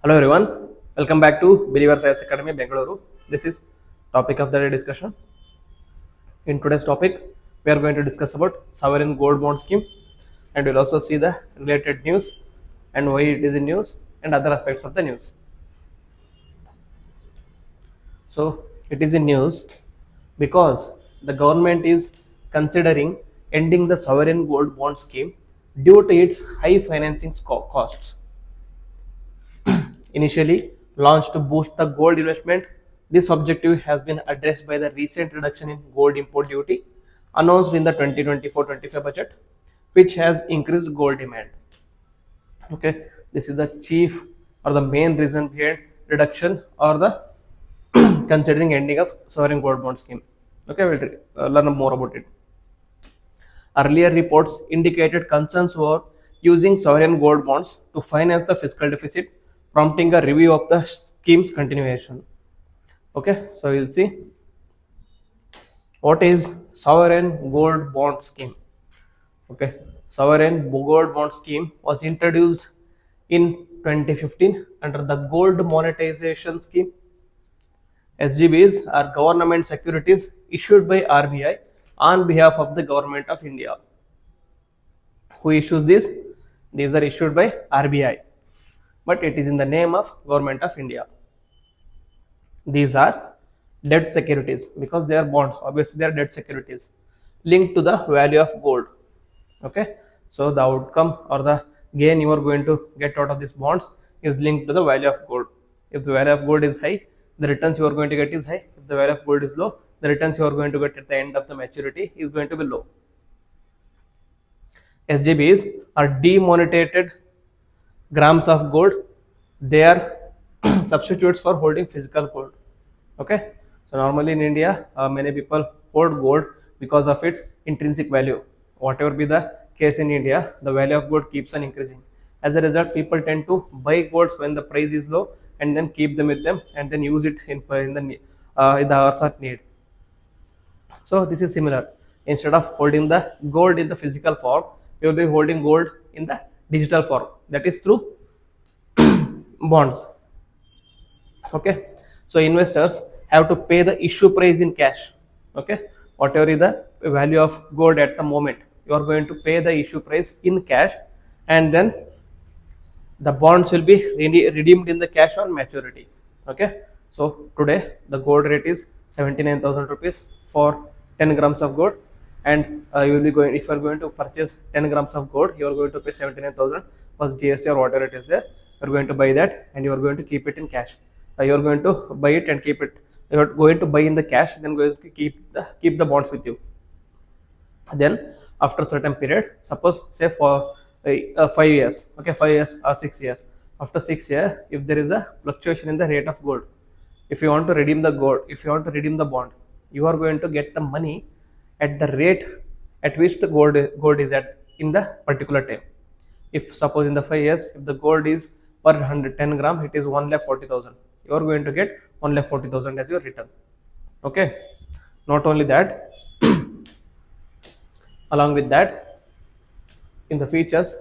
Hello everyone, welcome back to Believer Science Academy, Bengaluru. This is topic of the day discussion. In today's topic, we are going to discuss about sovereign gold bond scheme, and we'll also see the related news and why it is in news and other aspects of the news. So it is in news because the government is considering ending the sovereign gold bond scheme due to its high financing costs. Initially launched to boost the gold investment, this objective has been addressed by the recent reduction in gold import duty announced in the 2024-25 budget, which has increased gold demand. Okay, this is the chief or the main reason behind reduction or the considering ending of sovereign gold bond scheme. Okay, we'll learn more about it. Earlier reports indicated concerns over using sovereign gold bonds to finance the fiscal deficit, prompting a review of the scheme's continuation. Okay, so we'll see what is sovereign gold bond scheme. Okay, sovereign gold bond scheme was introduced in 2015 under the gold monetization scheme. SGBs are government securities issued by RBI on behalf of the government of India. Who issues this? These are issued by RBI, but it is in the name of government of India. These are debt securities because they are bond. Obviously, they are debt securities linked to the value of gold. Okay, so the outcome or the gain you are going to get out of these bonds is linked to the value of gold. If the value of gold is high, the returns you are going to get is high. If the value of gold is low, the returns you are going to get at the end of the maturity is going to be low. SGBs are demonetized grams of gold. They are substitutes for holding physical gold. Okay, so normally in India, many people hold gold because of its intrinsic value. Whatever be the case in India, the value of gold keeps on increasing. As a result, people tend to buy golds when the price is low and then keep them with them and then use it in the hours of need. So this is similar. Instead of holding the gold in the physical form, you will be holding gold in the digital form, that is through bonds. Okay, so investors have to pay the issue price in cash. Okay, whatever is the value of gold at the moment, you are going to pay the issue price in cash, and then the bonds will be redeemed in the cash on maturity. Okay, so today the gold rate is 79,000 rupees for 10 grams of gold, and you will be going, if you are going to purchase 10 grams of gold, you are going to pay 79,000 plus GST or whatever it is there. You are going to buy that and you are going to keep it in cash. You are going to buy it and keep it. You are going to buy in the cash, then going to keep the bonds with you. Then after a certain period, suppose say for 5 years, okay, 5 years or 6 years, after 6 years, if there is a fluctuation in the rate of gold, if you want to redeem the gold, if you want to redeem the bond, you are going to get the money at the rate at which the gold is at in the particular time. If suppose in the 5 years, if the gold is per 110 gram, it is 1,40,000, you are going to get 1,40,000 as your return. Okay, not only that, along with that, in the features,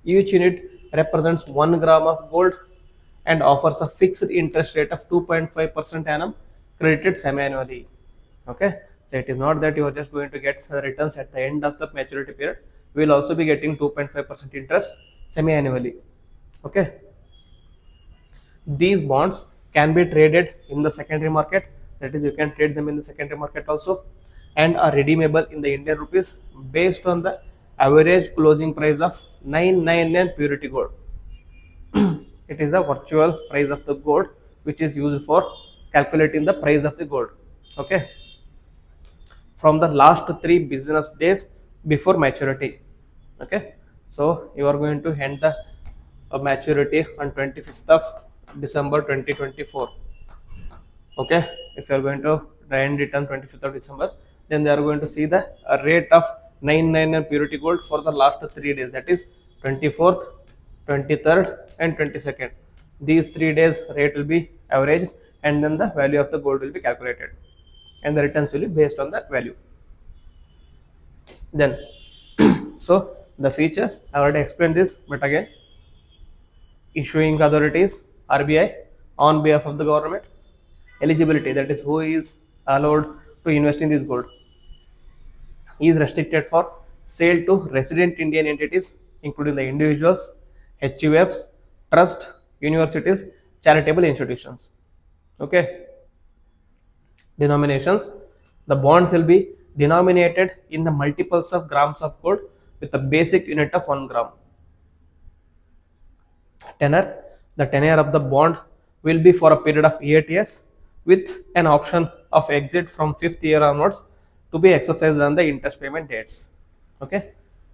each unit represents 1 gram of gold and offers a fixed interest rate of 2.5% annum, credited semi-annually. Okay, so it is not that you are just going to get the returns at the end of the maturity period. We will also be getting 2.5% interest semi-annually. Okay, these bonds can be traded in the secondary market, that is you can trade them in the secondary market also, and are redeemable in the Indian rupees based on the average closing price of 999 purity gold. It is a virtual price of the gold which is used for calculating the price of the gold. Okay, from the last 3 business days before maturity. Okay, so you are going to end the maturity on 25th of December 2024. Okay, if you are going to end it on 25th of December, then they are going to see the rate of 999 purity gold for the last 3 days, that is 24th, 23rd and 22nd. These 3 days rate will be averaged and then the value of the gold will be calculated and the returns will be based on that value. Then so the features I already explained this, but again, issuing authorities RBI on behalf of the government. Eligibility, that is who is allowed to invest in this gold, is restricted for sale to resident Indian entities, including the individuals, HUFs, trust, universities, charitable institutions. Okay. Denominations, the bonds will be denominated in the multiples of grams of gold with a basic unit of 1 gram. Tenor, the tenure of the bond will be for a period of 8 years with an option of exit from 5th year onwards to be exercised on the interest payment dates. Okay,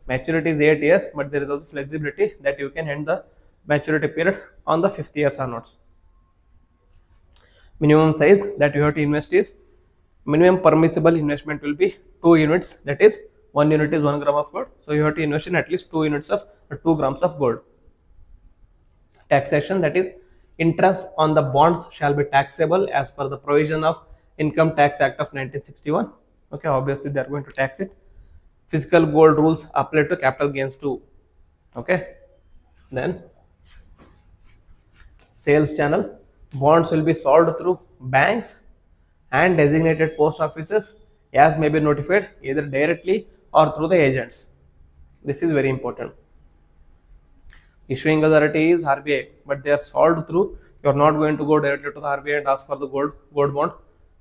maturity is 8 years, but there is also flexibility that you can end the maturity period on the 5th year onwards. Minimum size that you have to invest is, minimum permissible investment will be 2 units, that is 1 unit is 1 gram of gold, so you have to invest in at least 2 units of 2 grams of gold. Taxation, that is interest on the bonds shall be taxable as per the provision of Income Tax Act of 1961. Okay, obviously they are going to tax it. Physical gold rules apply to capital gains too. Okay, then sales channel, bonds will be sold through banks and designated post offices as may be notified either directly or through the agents. This is very important. Issuing authority is RBI, but they are sold through, you are not going to go directly to the RBI and ask for the gold bond.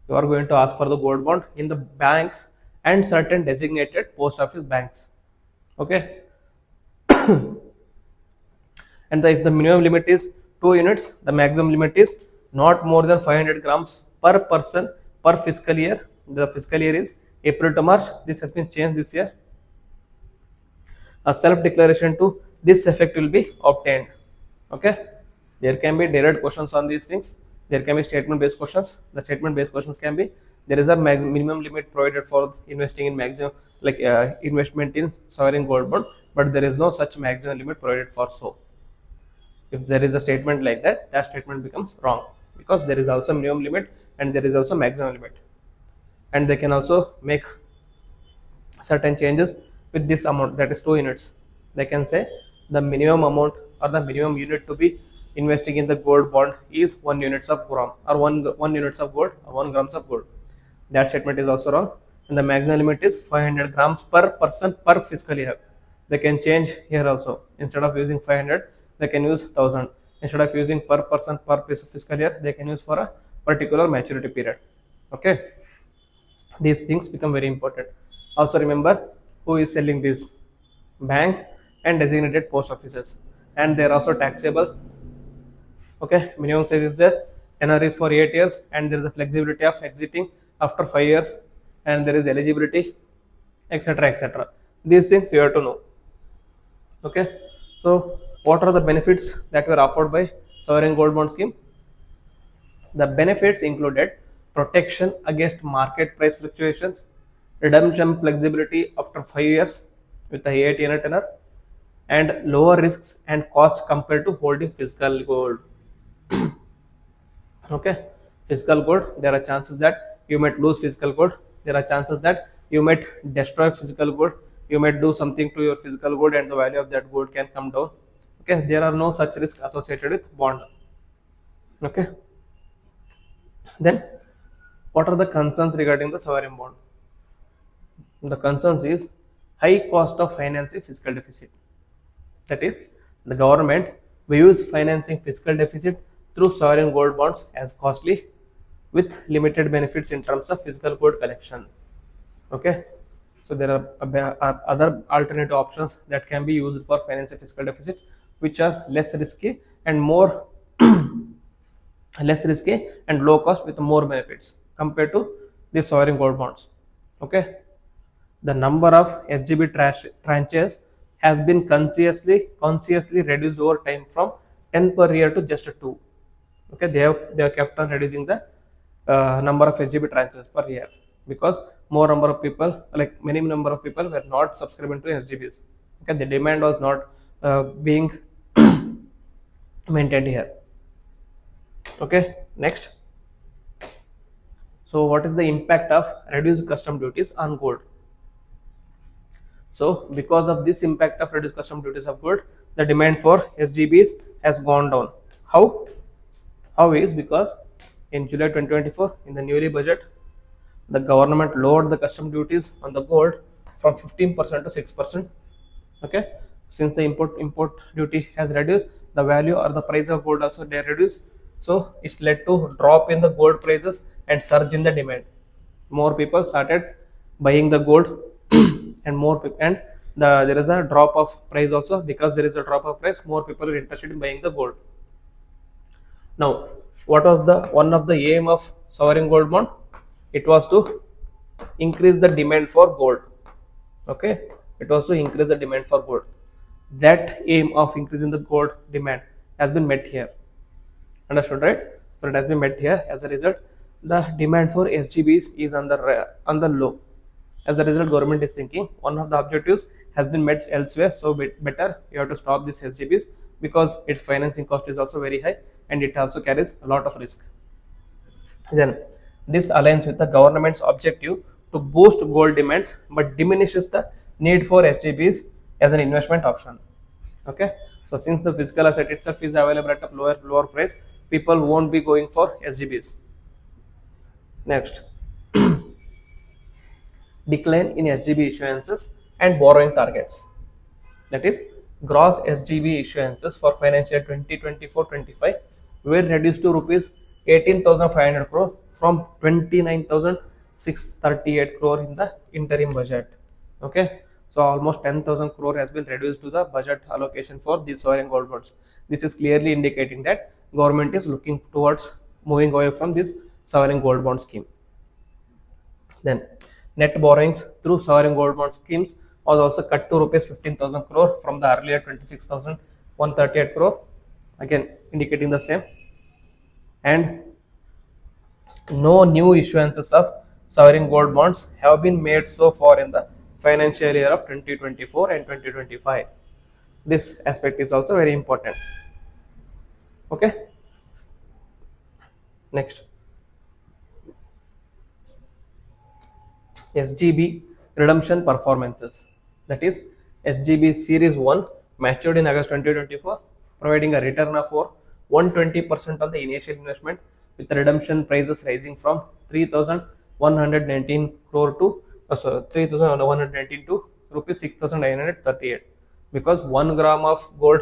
You are going to ask for the gold bond in the banks and certain designated post office banks. Okay. And if the minimum limit is 2 units, the maximum limit is not more than 500 grams per person per fiscal year. The fiscal year is April to March. This has been changed this year. A self declaration to this effect will be obtained. Okay, there can be direct questions on these things. There can be statement based questions. The statement based questions can be, there is a minimum limit provided for investing in maximum, like investment in sovereign gold bond, but there is no such maximum limit provided for. So if there is a statement like that, that statement becomes wrong, because there is also minimum limit and there is also maximum limit, and they can also make certain changes with this amount, that is 2 units. They can say the minimum amount or the minimum unit to be investing in the gold bond is 1 units of gram, or 1 units of gold, or 1 grams of gold. That statement is also wrong. And the maximum limit is 500 grams per person per fiscal year. They can change here also. Instead of using 500, they can use 1000. Instead of using per person per fiscal year, they can use for a particular maturity period. Okay, these things become very important. Also remember who is selling these: banks and designated post offices, and they are also taxable. Okay, minimum size is there, tenor is for 8 years, and there is a flexibility of exiting after 5 years, and there is eligibility, etc., etc. These things you have to know. Okay, so what are the benefits that were offered by sovereign gold bond scheme? The benefits included protection against market price fluctuations, redemption flexibility after 5 years with a 8-year tenor, and lower risks and cost compared to holding physical gold. Okay, physical gold, there are chances that you might lose physical gold, there are chances that you might destroy physical gold, you might do something to your physical gold and the value of that gold can come down. Okay, there are no such risks associated with bond. Okay, then what are the concerns regarding the sovereign bond? The concerns is high cost of financing fiscal deficit. That is, the government views financing fiscal deficit through sovereign gold bonds as costly, with limited benefits in terms of physical gold collection. Okay, so there are other alternative options that can be used for financing fiscal deficit, which are less risky and more less risky and low cost with more benefits compared to the sovereign gold bonds. Okay, the number of SGB tranches has been consciously reduced over time from 10 per year to just 2. Okay, they have kept on reducing the number of SGB tranches per year, because more number of people, like many number of people, were not subscribing to SGBs. Okay, the demand was not being maintained here. Okay, next. So what is the impact of reduced custom duties on gold? So because of this impact of reduced custom duties of gold, the demand for SGBs has gone down. How? How is? Because in July 2024, in the newly budget, the government lowered the custom duties on the gold from 15% to 6%. Okay, since the import duty has reduced, the value or the price of gold also they reduced, so it led to drop in the gold prices and surge in the demand. More people started buying the gold and there is a drop of price also. Because there is a drop of price, more people are interested in buying the gold. Now, what was the one of the aim of sovereign gold bond? It was to increase the demand for gold. Okay, it was to increase the demand for gold. That aim of increasing the gold demand has been met here. Understood, right? So it has been met here. As a result, the demand for SGBs is on the low. As a result, government is thinking one of the objectives has been met elsewhere, so better you have to stop this SGBs, because its financing cost is also very high and it also carries a lot of risk. Then this aligns with the government's objective to boost gold demands but diminishes the need for SGBs as an investment option. Okay, so since the physical asset itself is available at a lower price, people won't be going for SGBs. Next, decline in SGB issuances and borrowing targets. That is, gross SGB issuances for financial year 2024-25 were reduced to rupees 18,500 crore from 29,638 crore in the interim budget. Okay, so almost 10,000 crore has been reduced to the budget allocation for these sovereign gold bonds. This is clearly indicating that government is looking towards moving away from this sovereign gold bond scheme. Then net borrowings through sovereign gold bond schemes was also cut to rupees 15,000 crore from the earlier 26,138 crore, again indicating the same. And no new issuances of sovereign gold bonds have been made so far in the financial year of 2024 and 2025. This aspect is also very important. Okay, next, SGB redemption performances. That is, SGB Series 1 matured in August 2024, providing a return of 120% of the initial investment, with the redemption prices rising from 3,119 crore to 3,119 to rupees 6,938. Because 1 gram of gold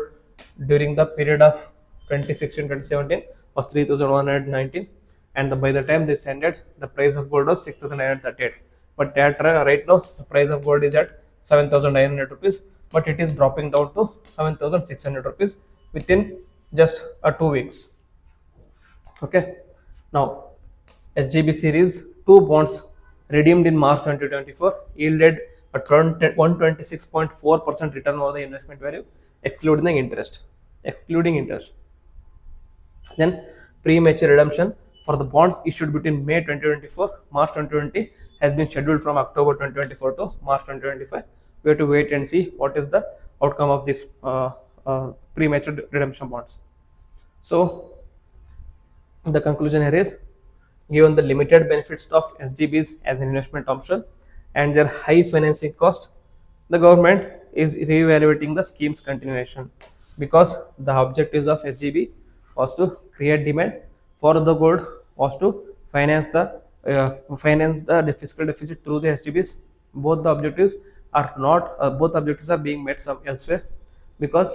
during the period of 2016-2017 was 3,119, and by the time this ended, the price of gold was 6,938. But right now the price of gold is at 7,900 rupees, but it is dropping down to 7,600 rupees within just 2 weeks. Okay, now SGB series 2 bonds redeemed in March 2024 yielded a 126.4% return over the investment value, excluding interest. Then premature redemption for the bonds issued between May 2024 March 2020 has been scheduled from October 2024 to March 2025. We have to wait and see what is the outcome of this premature redemption bonds. So the conclusion here is, given the limited benefits of SGBs as an investment option and their high financing cost, the government is re-evaluating the scheme's continuation, because the objectives of SGB was to create demand for the gold, was to finance the fiscal deficit through the SGBs. Both objectives are being met elsewhere, because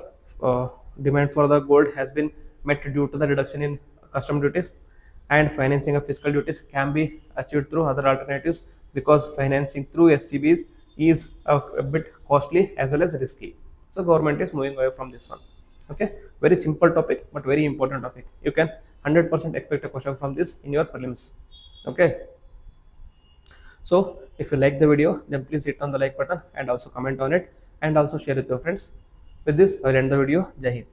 demand for the gold has been met due to the reduction in custom duties, and financing of fiscal duties can be achieved through other alternatives, because financing through SGBs is a bit costly as well as risky. So government is moving away from this one. Okay, very simple topic but very important topic. You can 100% expect a question from this in your prelims. Okay, so if you like the video, then please hit on the like button and also comment on it, and also share with your friends. With this, I will end the video. Jai Hind.